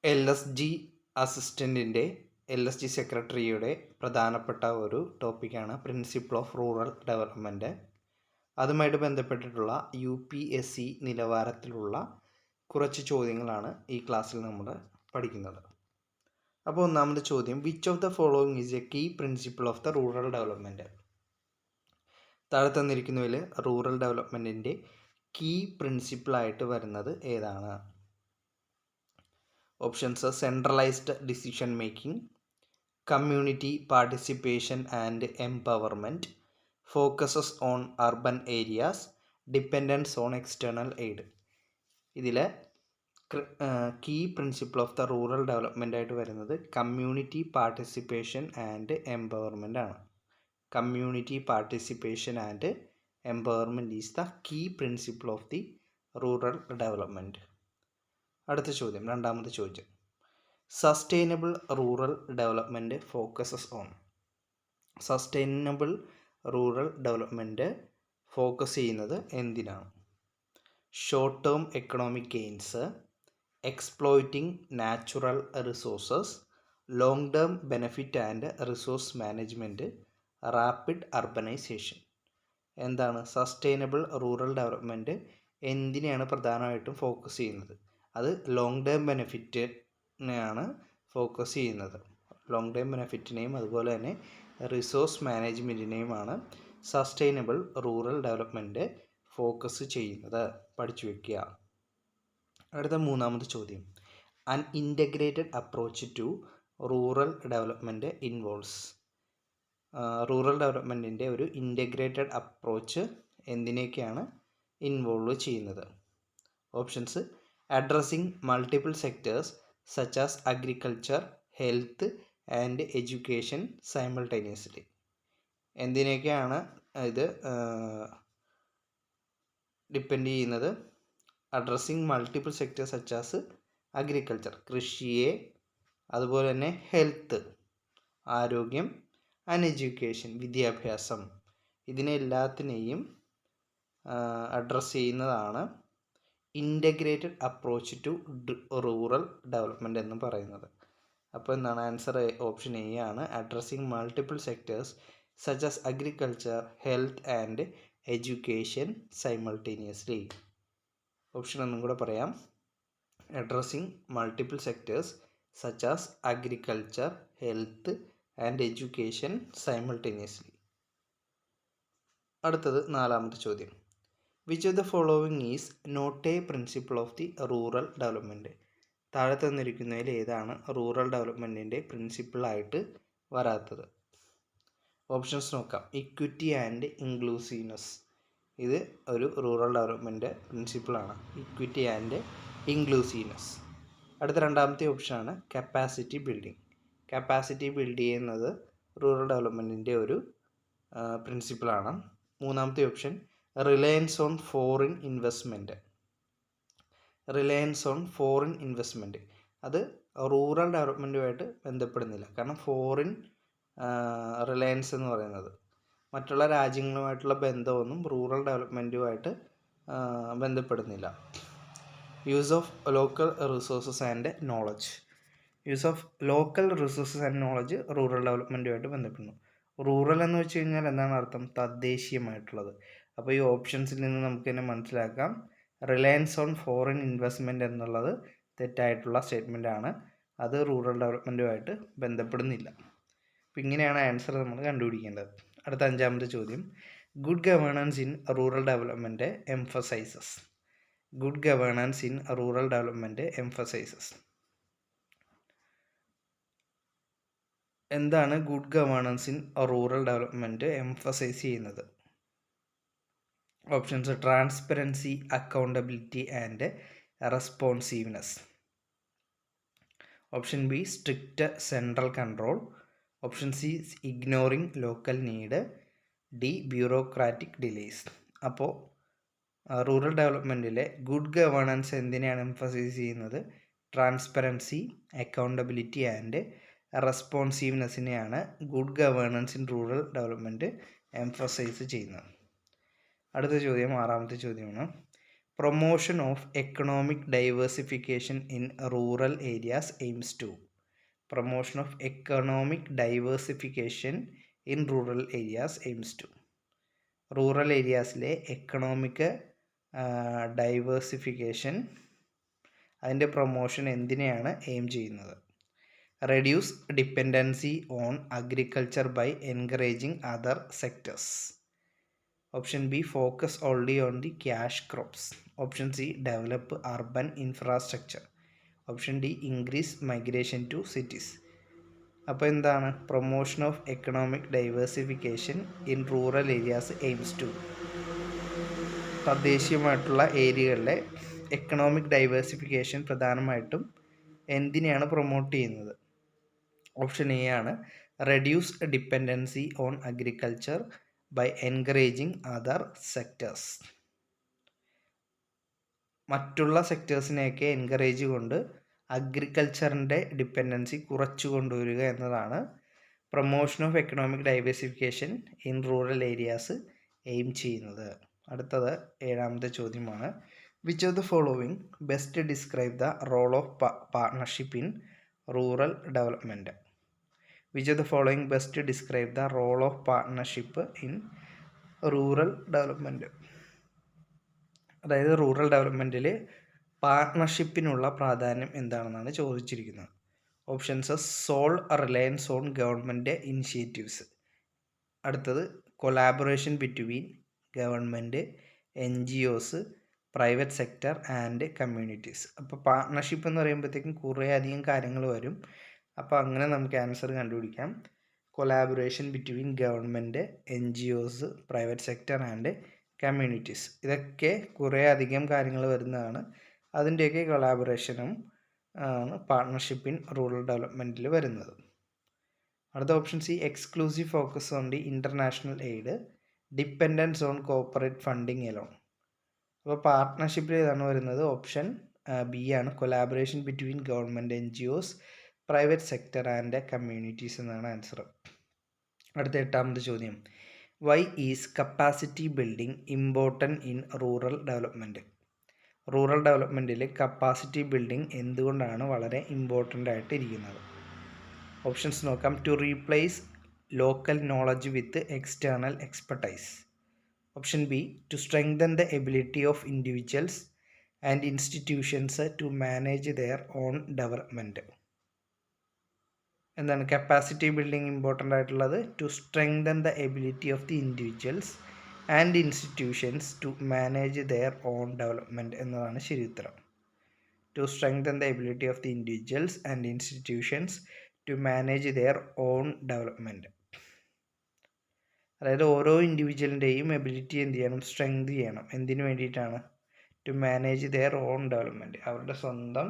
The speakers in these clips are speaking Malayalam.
LSG അസിസ്റ്റൻറ്റിൻ്റെ LSG സെക്രട്ടറിയുടെ പ്രധാനപ്പെട്ട ഒരു ടോപ്പിക്കാണ് പ്രിൻസിപ്പിൾ ഓഫ് റൂറൽ ഡെവലപ്മെൻറ്റ്. അതുമായിട്ട് ബന്ധപ്പെട്ടിട്ടുള്ള UPSC നിലവാരത്തിലുള്ള കുറച്ച് ചോദ്യങ്ങളാണ് ഈ ക്ലാസ്സിൽ നമ്മൾ പഠിക്കുന്നത്. അപ്പോൾ ഒന്നാമത്തെ ചോദ്യം, which of the following is a key principle of the rural development? താഴെ തന്നിരിക്കുന്നതിൽ റൂറൽ ഡെവലപ്മെൻറ്റിൻ്റെ കീ പ്രിൻസിപ്പിളായിട്ട് വരുന്നത് ഏതാണ്? Options: centralised decision making, community participation and empowerment, focuses on urban areas, dependence on external aid. ഇതിൽ key principle of the rural development ആയിട്ട് വരുന്നത് കമ്മ്യൂണിറ്റി പാർട്ടിസിപ്പേഷൻ ആൻഡ് എംപവർമെൻ്റ് ആണ്. Community participation and empowerment is the key principle of the rural development. അടുത്ത ചോദ്യം, രണ്ടാമത്തെ ചോദ്യം, sustainable rural development focuses on. Sustainable rural development focus ചെയ്യുന്നത് എന്തിനാണ്? Short term economic gains, exploiting natural resources, long term benefit and resource management, rapid urbanisation. എന്താണ് സസ്റ്റൈനബിൾ റൂറൽ ഡെവലപ്മെൻറ്റ് എന്തിനെയാണ് പ്രധാനമായിട്ടും ഫോക്കസ് ചെയ്യുന്നത്? അത് ലോങ് ടേം ബെനഫിറ്റിനെയാണ് ഫോക്കസ് ചെയ്യുന്നത്. ലോങ് ടേം ബെനഫിറ്റിനെയും അതുപോലെ തന്നെ റിസോഴ്സ് മാനേജ്മെൻറ്റിനെയുമാണ് സസ്റ്റൈനബിൾ റൂറൽ ഡെവലപ്മെൻറ്റ് ഫോക്കസ് ചെയ്യുന്നത്. പഠിച്ചു വയ്ക്കുക. അടുത്ത മൂന്നാമത്തെ ചോദ്യം, an integrated approach to rural development involves. Rural ഡെവലപ്മെൻറ്റിൻ്റെ ഒരു ഇൻ്റഗ്രേറ്റഡ് അപ്രോച്ച് എന്തിനൊക്കെയാണ് ഇൻവോൾവ് ചെയ്യുന്നത്? Options: addressing multiple sectors such as agriculture, health and education simultaneously. എന്തിനൊക്കെയാണ് ഇത് ഡിപ്പെൻഡ് ചെയ്യുന്നത്? Addressing multiple sectors such as agriculture, കൃഷിയെ, അതുപോലെ തന്നെ ഹെൽത്ത്, ആരോഗ്യം, ആൻഡ് എഡ്യൂക്കേഷൻ, വിദ്യാഭ്യാസം. ഇതിനെല്ലാത്തിനെയും അഡ്രസ്സ് ചെയ്യുന്നതാണ് integrated approach to rural development എന്ന് പറയുന്നത്. അപ്പോൾ എന്താണ് ആൻസർ? ഓപ്ഷൻ എ ആണ്, addressing multiple sectors such as agriculture, health and education simultaneously. Option ഒന്നും കൂടെ പറയാം, addressing multiple sectors such as agriculture, health and education simultaneously. അടുത്തത് നാലാമത്തെ ചോദ്യം, which of the following is not a principle of the rural development? താഴെ തന്നിരിക്കുന്നതിൽ ഏതാണ് റൂറൽ ഡെവലപ്മെൻറ്റിൻ്റെ പ്രിൻസിപ്പിളായിട്ട് വരാത്തത്? ഓപ്ഷൻസ് നോക്കാം. Equity and inclusiveness. ഇത് ഒരു റൂറൽ ഡെവലപ്മെൻറ്റ് പ്രിൻസിപ്പിളാണ്, ഇക്വിറ്റി ആൻഡ് ഇൻക്ലൂസീവ്നെസ്. അടുത്ത രണ്ടാമത്തെ ഓപ്ഷനാണ് കപ്പാസിറ്റി ബിൽഡിംഗ്. കപ്പാസിറ്റി ബിൽഡ് ചെയ്യുന്നത് റൂറൽ ഡെവലപ്മെൻറ്റിൻ്റെ ഒരു പ്രിൻസിപ്പിളാണ്. മൂന്നാമത്തെ option reliance on foreign investment. Reliance on foreign investment അത് റൂറൽ ഡെവലപ്മെൻറ്റുമായിട്ട് ബന്ധപ്പെടുന്നില്ല. കാരണം ഫോറിൻ റിലയൻസ് എന്ന് പറയുന്നത് മറ്റുള്ള രാജ്യങ്ങളുമായിട്ടുള്ള ബന്ധമൊന്നും റൂറൽ ഡെവലപ്മെൻറ്റുമായിട്ട് ബന്ധപ്പെടുന്നില്ല. Use of local resources and knowledge. Use of local resources and knowledge rural ഡെവലപ്മെൻറ്റുമായിട്ട് ബന്ധപ്പെടുന്നു. റൂറൽ എന്ന് വെച്ച് കഴിഞ്ഞാൽ എന്താണ് അർത്ഥം? തദ്ദേശീയമായിട്ടുള്ളത്. അപ്പോൾ ഈ ഓപ്ഷൻസിൽ നിന്ന് നമുക്ക് തന്നെ മനസ്സിലാക്കാം, റിലയൻസ് ഓൺ ഫോറിൻ ഇൻവെസ്റ്റ്മെൻറ്റ് എന്നുള്ളത് തെറ്റായിട്ടുള്ള സ്റ്റേറ്റ്മെൻ്റ് ആണ്. അത് റൂറൽ ഡെവലപ്മെൻറ്റുമായിട്ട് ബന്ധപ്പെടുന്നില്ല. അപ്പോൾ ഇങ്ങനെയാണ് ആൻസർ നമ്മൾ കണ്ടുപിടിക്കേണ്ടത്. അടുത്ത അഞ്ചാമത്തെ ചോദ്യം, good governance in rural development emphasises. Good governance in rural development emphasises. എന്താണ് good governance in rural development emphasise ചെയ്യുന്നത്? Options: transparency, accountability and responsiveness. Option B strict central control. Option C ignoring local need. D bureaucratic delays. അപ്പോൾ റൂറൽ ഡെവലപ്മെൻറ്റിലെ ഗുഡ് ഗവേണൻസ് എന്തിനാണ് എംഫസൈസ് ചെയ്യുന്നത്? ട്രാൻസ്പെറൻസി, അക്കൗണ്ടബിലിറ്റി ആൻഡ് റെസ്പോൺസീവ്നെസ്സിനെയാണ് good governance in rural development emphasise ചെയ്യുന്നത്. അടുത്ത ചോദ്യം ആറാമത്തെ ചോദ്യമാണ്, promotion of economic diversification in rural areas aims to. Promotion of economic diversification in rural areas aims to. Rural ഏരിയാസിലെ എക്കണോമിക് ഡൈവേഴ്സിഫിക്കേഷൻ, അതിൻ്റെ പ്രൊമോഷൻ എന്തിനെയാണ് എയിം ചെയ്യുന്നത്? Reduce dependency on agriculture by encouraging other sectors. Option B, focus only on the cash crops. Option C, develop urban infrastructure. Option D, increase migration to cities. അപ്പോൾ എന്താണ് promotion of economic diversification in rural areas aims to? തദ്ദേശീയമായിട്ടുള്ള ഏരിയകളിലെ എക്കണോമിക് ഡൈവേഴ്സിഫിക്കേഷൻ പ്രധാനമായിട്ടും എന്തിനെയാണ് പ്രൊമോട്ട് ചെയ്യുന്നത്? ഓപ്ഷൻ എ ആണ്, reduce dependency on agriculture by encouraging other sectors. മറ്റുള്ള സെക്ടേഴ്സിനെയൊക്കെ എൻകറേജ് കൊണ്ട് അഗ്രികൾച്ചറിൻ്റെ ഡിപ്പെൻഡൻസി കുറച്ചു കൊണ്ടുവരിക എന്നതാണ് promotion of economic diversification in rural areas aim ചെയ്യുന്നത്. അടുത്തത് 7ാമത്തെ ചോദ്യമാണ്. Which of the following best describe the role of partnership in rural development? Which of the following best describe the role of partnership in rural development? അതായത് റൂറൽ ഡെവലപ്മെൻറ്റിൽ പാർട്ണർഷിപ്പിനുള്ള പ്രാധാന്യം എന്താണെന്നാണ് ചോദിച്ചിരിക്കുന്നത്. Options: sole reliance on government initiatives. അടുത്തത് collaboration between government, NGOs, private sector and communities. അപ്പോൾ പാർട്ണർഷിപ്പ് എന്ന് പറയുമ്പോഴത്തേക്കും കുറേ അധികം കാര്യങ്ങൾ വരും. അപ്പോൾ അങ്ങനെ നമുക്ക് ആൻസർ കണ്ടുപിടിക്കാം. Collaboration between government, NGOs, private sector and communities. ഇതൊക്കെ കുറേ അധികം കാര്യങ്ങൾ വരുന്നതാണ്. അതിൻ്റെയൊക്കെ കൊളാബറേഷനും ആണ് പാർട്ണർഷിപ്പ് ഇൻ റൂറൽ ഡെവലപ്മെൻറ്റിൽ വരുന്നത്. അടുത്ത option C, exclusive focus on the international aid, dependence on corporate funding alone. അപ്പോൾ പാർട്ട്ണർഷിപ്പിൽ ഏതാണ് വരുന്നത്? ഓപ്ഷൻ ബി ആണ്, collaboration between government, NGOs, private sector and communities എന്നാണ് ആൻസർ. അടുത്ത 8ാമത്തെ ചോദ്യം. Why is capacity building important in rural development? Rural ഡെവലപ്മെൻറ്റിൽ കപ്പാസിറ്റി ബിൽഡിംഗ് എന്തുകൊണ്ടാണ് വളരെ ഇമ്പോർട്ടൻ്റ് ആയിട്ട് ഇരിക്കുന്നത്? ഓപ്ഷൻസ് നോക്കാം. To replace local knowledge with external expertise. Option B, to strengthen the ability of individuals and institutions to manage their own development. എന്താണ് കപ്പാസിറ്റി ബിൽഡിംഗ് ഇമ്പോർട്ടൻ്റ് ആയിട്ടുള്ളത്? To strengthen the ability of the individuals and institutions to manage their own development എന്നതാണ് ശരി ഉത്തരം. To strengthen the ability of the individuals and institutions to manage their own development. അതായത് ഓരോ ഇൻഡിവിജ്വലിൻ്റെയും എബിലിറ്റി എന്ത് ചെയ്യണം? സ്ട്രെങ്ത് ചെയ്യണം. എന്തിനു വേണ്ടിയിട്ടാണ്? To manage their own development. അവരുടെ സ്വന്തം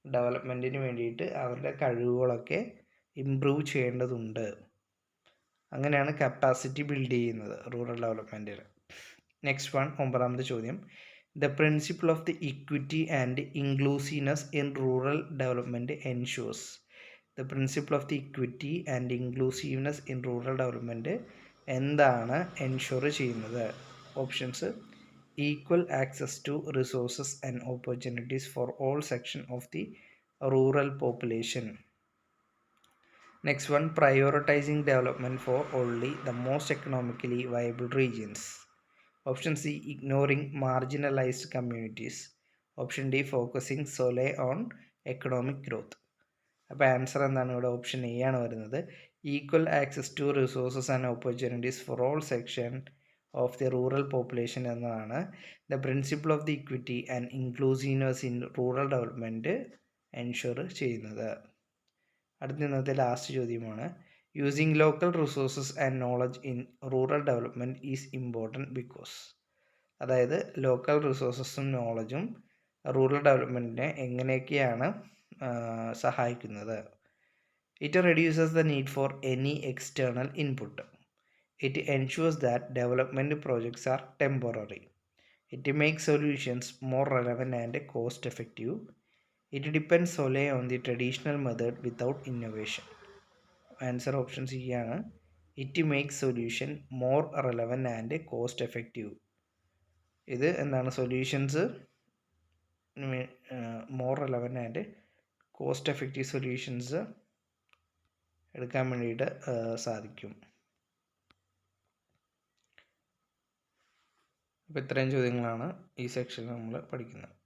ഡെവലപ്മെൻറ്റിന് വേണ്ടിയിട്ട് അവരുടെ കഴിവുകളൊക്കെ ഇംപ്രൂവ് ചെയ്യേണ്ടതുണ്ട്. അങ്ങനെയാണ് കപ്പാസിറ്റി ബിൽഡ് ചെയ്യുന്നത് റൂറൽ ഡെവലപ്മെൻറ്റിൽ. നെക്സ്റ്റ് വൺ, 9ാമത്തെ ചോദ്യം. The principle of the equity and inclusiveness in rural development ensures. The principle of the equity and inclusiveness in rural development എന്താണ് എൻഷുർ ചെയ്യുന്നത്? Options: equal access to resources and opportunities for all section of the rural population. Next one, prioritizing development for only the most economically viable regions. Option C, ignoring marginalized communities. Option D, focusing solely on economic growth. അപ്പോൾ ആൻസർ എന്താണ് ഇവിടെ? ഓപ്ഷൻ എ ആണ് വരുന്നത്. Equal access to resources and opportunities for all section of the rural population എന്നതാണ് the principle of the equity and inclusiveness in rural development ensure ചെയ്യുന്നത്. അടുത്ത ഇന്നത്തെ ലാസ്റ്റ് ചോദ്യമാണ്. Using local resources and knowledge in rural development is important because. അതായത് ലോക്കൽ റിസോഴ്സസും നോളജും റൂറൽ ഡെവലപ്മെൻറ്റിനെ എങ്ങനെയൊക്കെയാണ് സഹായിക്കുന്നത്? It reduces the need for any external input. It ensures that development projects are temporary. It makes solutions more relevant and cost effective. It depends solely on the traditional method without innovation. Answer option C ആണ്. It makes solution more relevant and cost effective. ഇത് എന്താണ്? Solutions more relevant and cost effective solutions എടുക്കാൻ വേണ്ടിയിട്ട് സാധിക്കും. അപ്പോൾ ഇത്രയും ചോദ്യങ്ങളാണ് ഈ സെക്ഷനിൽ നമ്മൾ പഠിക്കുന്നത്.